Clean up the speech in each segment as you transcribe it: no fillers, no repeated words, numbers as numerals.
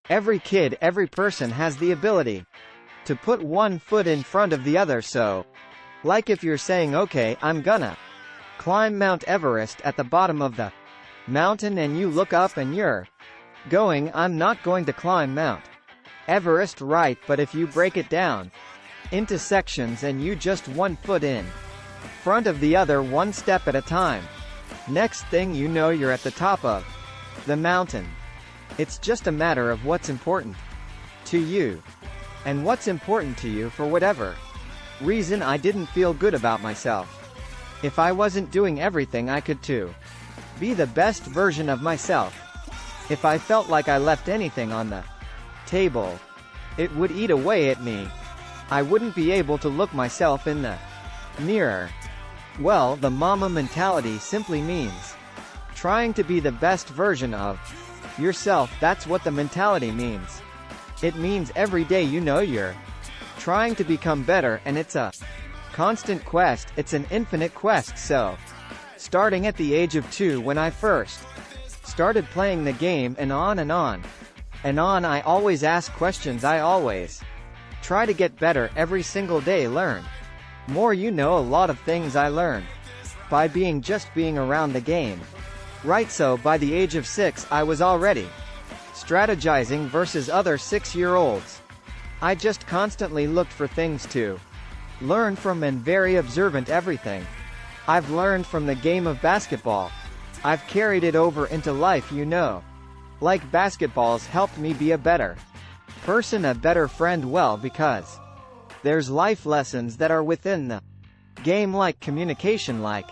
Every kid, every person has the ability to put one foot in front of the other, so, like if you're saying okay, I'm gonna climb Mount Everest at the bottom of the mountain and you look up and you're going, I'm not going to climb Mount Everest, right? But if you break it down into sections and you just one foot in front of the other, one step at a time, next thing you know you're at the top of the mountain. It's just a matter of what's important to you and what's important to you for whatever reason. I didn't feel good about myself. If I wasn't doing everything I could to be the best version of myself, if I felt like I left anything on the table, it would eat away at me. I wouldn't be able to look myself in the mirror. Well, the mama mentality simply means trying to be the best version of yourself. That's what the mentality means. It means every day you know you're trying to become better, and it's a constant quest, it's an infinite quest. So, starting at the age of 2 when I first started playing the game, and on and on and on, I always ask questions, I always try to get better every single day, learn more. You know, a lot of things I learned by being around the game. Right, so by the age of 6 I was already strategizing versus other 6-year-olds. I just constantly looked for things to learn from and very observant everything I've learned from the game of basketball, I've carried it over into life, you know. Like basketball's helped me be a better person, a better friend, well, because there's life lessons that are within the game, like communication, like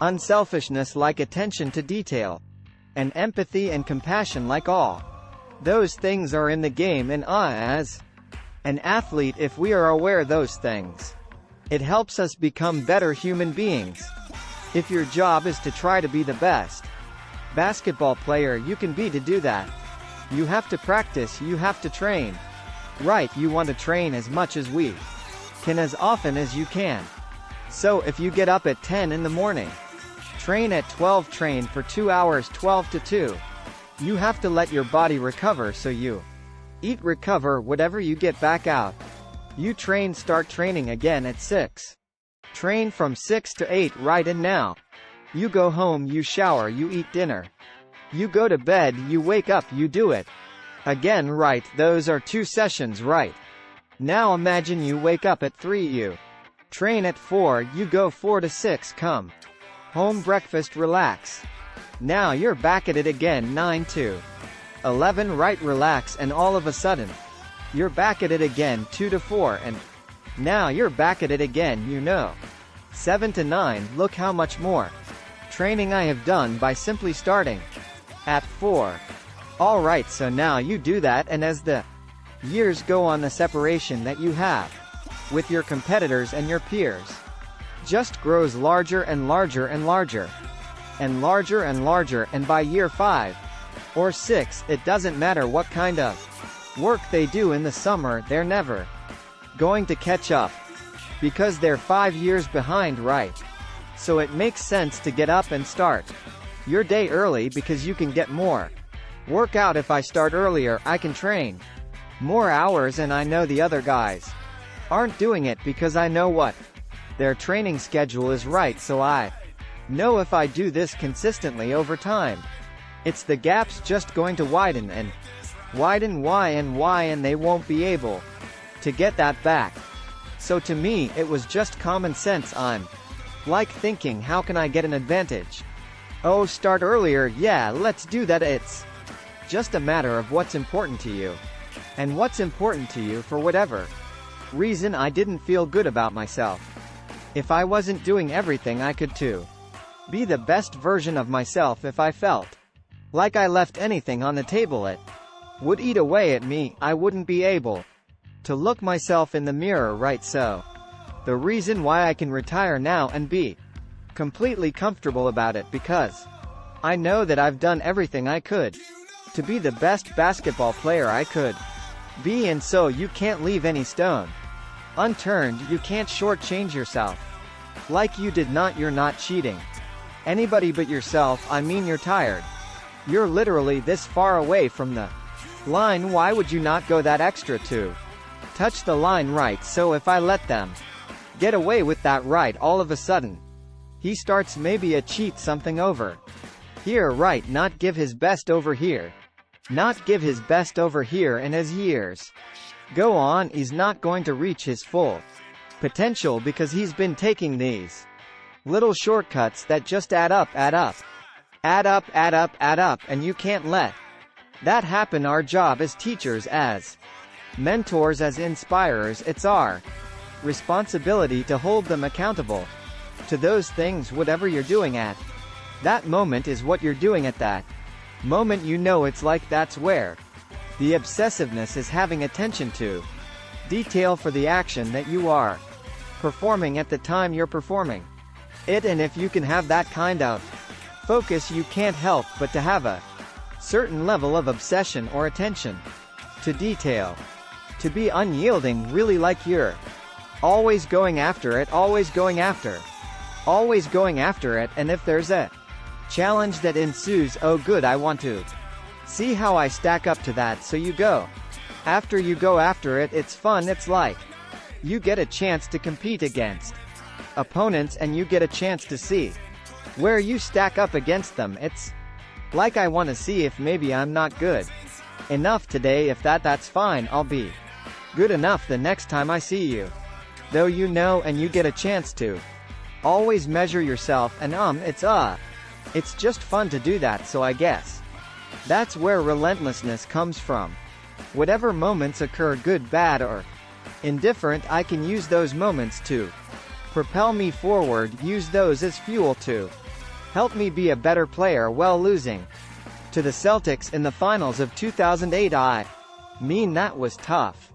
unselfishness, like attention to detail, and empathy and compassion, like all those things are in the game, and as an athlete, if we are aware of those things, it helps us become better human beings. If your job is to try to be the best basketball player you can be, to do that, you have to practice, you have to train. Right, you want to train as much as we can, as often as you can. So if you get up at 10 in the morning, train at 12, train for 2 hours, 12 to 2. You have to let your body recover, so you eat, recover, whatever, you get back out. You train, start training again at 6. Train from 6 to 8, right, and now you go home, you shower, you eat dinner, you go to bed, you wake up, you do it again, right? Those are 2 sessions, right? Now imagine you wake up at 3, you train at 4, you go 4 to 6, come home, breakfast, relax. Now you're back at it again, 9 to 11, right, relax, and all of a sudden, you're back at it again, 2 to 4, and now you're back at it again, you know. 7 to 9, look how much more training I have done by simply starting at 4. Alright, so now you do that, and as the years go on, the separation that you have with your competitors and your peers just grows larger and larger and larger and larger and larger, and by year 5 or 6, it doesn't matter what kind of work they do in the summer, they're never going to catch up because they're 5 years behind, right? So it makes sense to get up and start your day early, because you can get more work out. If I start earlier, I can train more hours, and I know the other guys aren't doing it because I know what their training schedule is, right? So I know if I do this consistently over time, it's the gap's just going to widen and widen, and they won't be able to get that back. So to me, it was just common sense. I'm like thinking, how can I get an advantage? Oh, start earlier, yeah, let's do that. It's just a matter of what's important to you, and what's important to you for whatever reason. I didn't feel good about myself. If I wasn't doing everything I could to be the best version of myself, if I felt like I left anything on the table, it would eat away at me. I wouldn't be able to look myself in the mirror, right? So the reason why I can retire now and be completely comfortable about it, because I know that I've done everything I could to be the best basketball player I could be, and so you can't leave any stone unturned. You can't shortchange yourself like you did not. You're not cheating anybody but yourself. I mean, you're tired. You're literally this far away from the Line, why would you not go that extra to touch the line right? So if I let them get away with that right all of a sudden, he starts maybe a cheat something over here, right? Not give his best over here. Not give his best over here, and as years go on, he's not going to reach his full potential because he's been taking these little shortcuts that just add up, and you can't let that happen. Our job as teachers, as mentors, as inspirers, it's our responsibility to hold them accountable to those things. Whatever you're doing at that moment is what you're doing at that moment. You know, it's like that's where the obsessiveness is, having attention to detail for the action that you are performing at the time you're performing it. And if you can have that kind of focus, you can't help but to have a certain level of obsession or attention to detail, to be unyielding, really, like you're always going after it, always going after it. And if there's a challenge that ensues, oh good, I want to see how I stack up to that. So you go after it. It's fun. It's like you get a chance to compete against opponents and you get a chance to see where you stack up against them. It's like, I want to see if maybe I'm not good enough today. If that's fine, I'll be good enough the next time I see you. Though you know, and you get a chance to always measure yourself, and it's just fun to do that. So I guess that's where relentlessness comes from. Whatever moments occur, good, bad, or indifferent, I can use those moments to propel me forward, use those as fuel to help me be a better player. Well, losing to the Celtics in the finals of 2008, I mean, that was tough.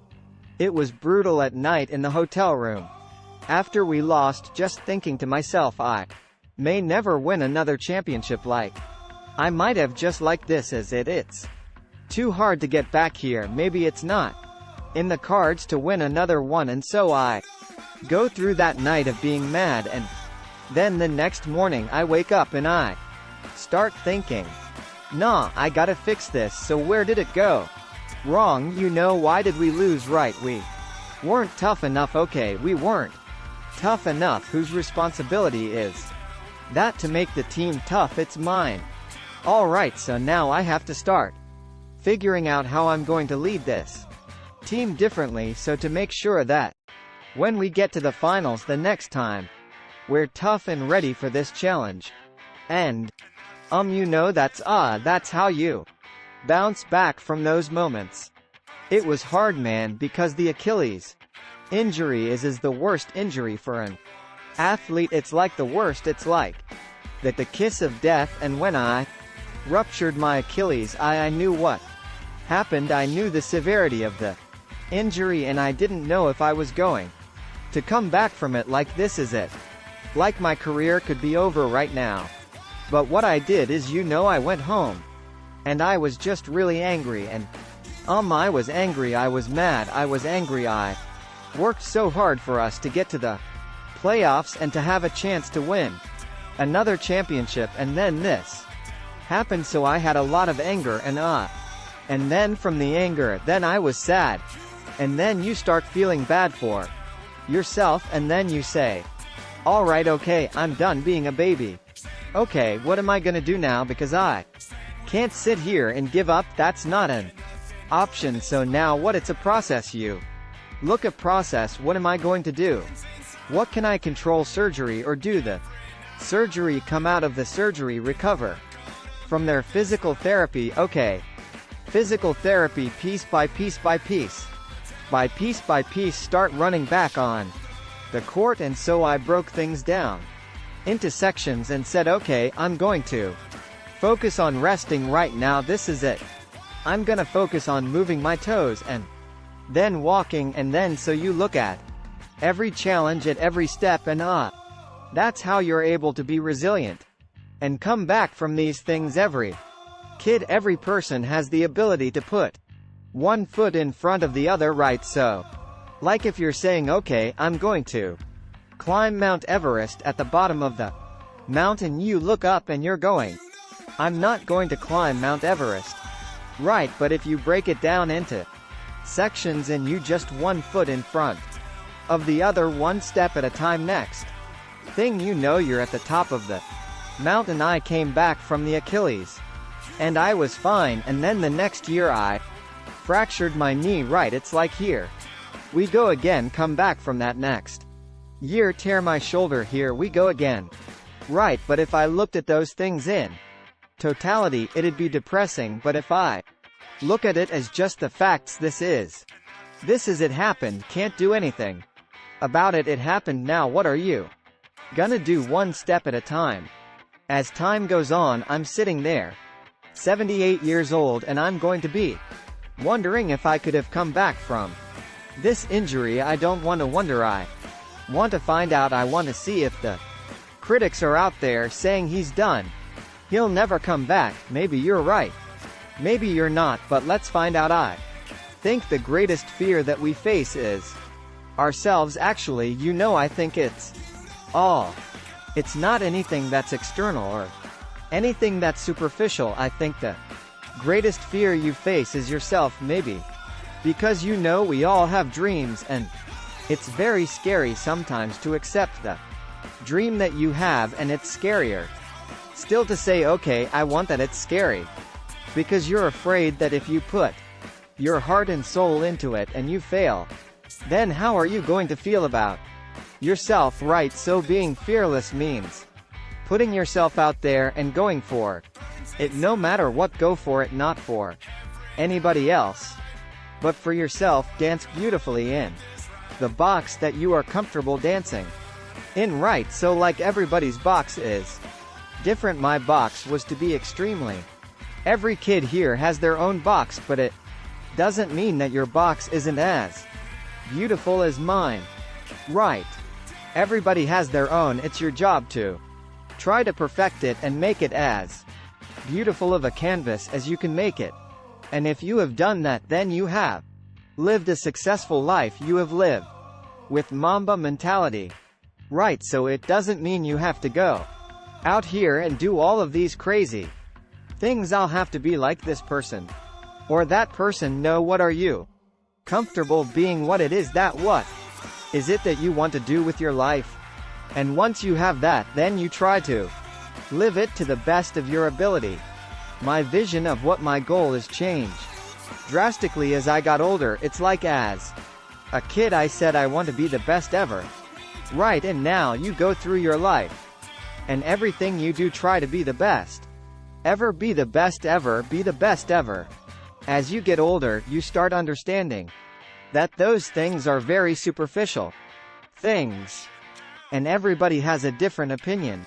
It was brutal at night in the hotel room after we lost, just thinking to myself, I may never win another championship like I might have, just like this is it. It's too hard to get back here. Maybe it's not in the cards to win another one. And so I go through that night of being mad, and then the next morning I wake up and I start thinking, nah, I gotta fix this. So where did it go wrong? You know, why did we lose? Right, we weren't tough enough. Okay, we weren't tough enough. Whose responsibility is that to make the team tough? It's mine. Alright, so now I have to start figuring out how I'm going to lead this team differently, so to make sure that when we get to the finals the next time, we're tough and ready for this challenge. And you know, that's how you bounce back from those moments. It was hard, man, because the Achilles injury is the worst injury for an athlete. It's like the worst. It's like the kiss of death. And when I ruptured my Achilles, I knew what happened. I knew the severity of the injury, and I didn't know if I was going to come back from it. Like, this is it. Like my career could be over right now. But what I did is, you know, I went home and I was just really angry. And I was angry, I was mad, I was angry. I worked so hard for us to get to the playoffs and to have a chance to win another championship, and then this happened. So I had a lot of anger, and then from the anger, then I was sad. And then you start feeling bad for yourself, and then you say, alright, okay, I'm done being a baby. Okay, what am I gonna do now? Because I can't sit here and give up. That's not an option. So now what? It's a process. You look at process. What am I going to do? What can I control? Surgery, or do the surgery, come out of the surgery, recover from their physical therapy? Okay, physical therapy, piece by piece by piece by piece by piece, start running back on the court. And so I broke things down into sections and said, okay, I'm going to focus on resting right now. This is it. I'm gonna focus on moving my toes and then walking. And then so you look at every challenge at every step, and that's how you're able to be resilient and come back from these things. Every kid, every person has the ability to put one foot in front of the other, right? So, like if you're saying, okay, I'm going to climb Mount Everest at the bottom of the mountain, you look up and you're going, I'm not going to climb Mount Everest. Right, but if you break it down into sections and you just 1 foot in front of the other, 1 step at a time, next thing you know you're at the top of the mountain. I came back from the Achilles and I was fine, and then the next year I fractured my knee. Right, it's like here we go again, come back from that next year, tear my shoulder, here we go again. Right, but if I looked at those things in totality, it'd be depressing. But if I look at it as just the facts, this is it happened, can't do anything about it, it happened, now what are you gonna do? 1 step at a time. As time goes on, I'm sitting there 78 years old, and I'm going to be wondering if I could have come back from this injury. I don't want to wonder, I want to find out. I want to see if the critics are out there saying he's done, he'll never come back. Maybe you're right, maybe you're not, but let's find out. I think the greatest fear that we face is ourselves. Actually, I think it's not anything that's external or anything that's superficial. I think the greatest fear you face is yourself, maybe because we all have dreams, and it's very scary sometimes to accept the dream that you have, and it's scarier still to say, okay, I want that. It's scary because you're afraid that if you put your heart and soul into it and you fail, then how are you going to feel about yourself, right? So being fearless means putting yourself out there and going for it, no matter what. Go for it, not for anybody else, but for yourself. Dance beautifully in the box that you are comfortable dancing in, right? So like everybody's box is different. My box was to be extremely. Every kid here has their own box, but it doesn't mean that your box isn't as beautiful as mine. Right. Everybody has their own. It's your job to try to perfect it and make it as beautiful of a canvas as you can make it. And if you have done that, then you have lived a successful life. You have lived with Mamba mentality. Right, so it doesn't mean you have to go out here and do all of these crazy things. I'll have to be like this person or that person. No, what are you comfortable being? What it is that what is it that you want to do with your life? And once you have that, then you try to live it to the best of your ability. My vision of what my goal is changed drastically as I got older. It's like as a kid I said I want to be the best ever. Right, and now you go through your life and everything you do, try to be the best ever, be the best ever, be the best ever. As you get older, you start understanding that those things are very superficial things, and everybody has a different opinion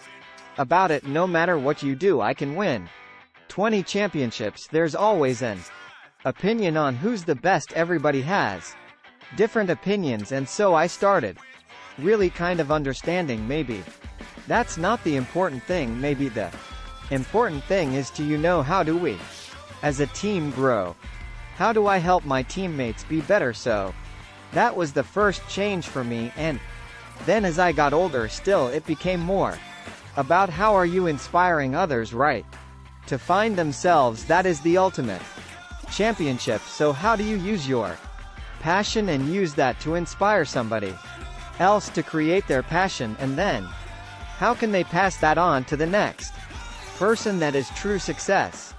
about it. No matter what you do, I can win 20 championships. There's always an opinion on who's the best. Everybody has different opinions, and so I started really kind of understanding maybe that's not the important thing. Maybe the important thing is to how do we as a team grow? How do I help my teammates be better? So that was the first change for me, and then as I got older, still it became more about how are you inspiring others, right? To find themselves. That is the ultimate championship. So how do you use your passion and use that to inspire somebody else to create their passion, and then how can they pass that on to the next person? That is true success.